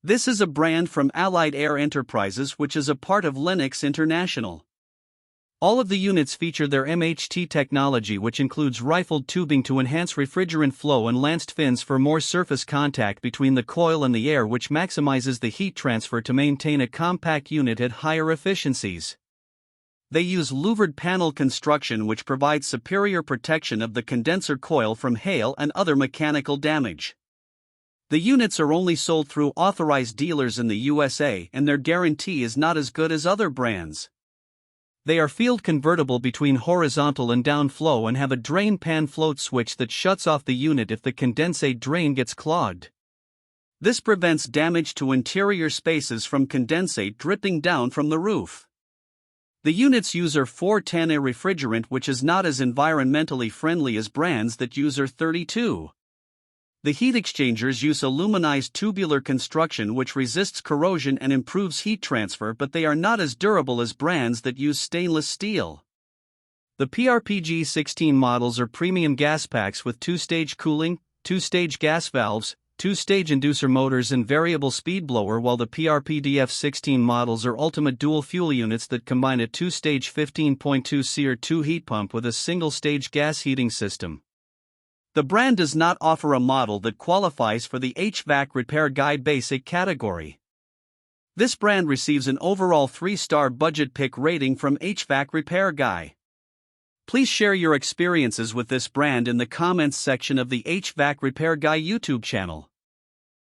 This is a brand from Allied Air Enterprises, which is a part of Lennox International. All of the units feature their MHT technology, which includes rifled tubing to enhance refrigerant flow and lanced fins for more surface contact between the coil and the air, which maximizes the heat transfer to maintain a compact unit at higher efficiencies. They use louvered panel construction, which provides superior protection of the condenser coil from hail and other mechanical damage. The units are only sold through authorized dealers in the USA, and their guarantee is not as good as other brands. They are field convertible between horizontal and down flow and have a drain pan float switch that shuts off the unit if the condensate drain gets clogged. This prevents damage to interior spaces from condensate dripping down from the roof. The units use R-410A refrigerant, which is not as environmentally friendly as brands that use R-32. The heat exchangers use aluminized tubular construction, which resists corrosion and improves heat transfer, but they are not as durable as brands that use stainless steel. The PRPG-16 models are premium gas packs with two-stage cooling, two-stage gas valves, two-stage inducer motors and variable speed blower, while the PRPDF-16 models are ultimate dual-fuel units that combine a two-stage 15.2 SEER-2 heat pump with a single-stage gas heating system. The brand does not offer a model that qualifies for the HvacRepairGuy Basic category. This brand receives an overall 3-star budget pick rating from HvacRepairGuy. Please share your experiences with this brand in the comments section of the HvacRepairGuy YouTube channel.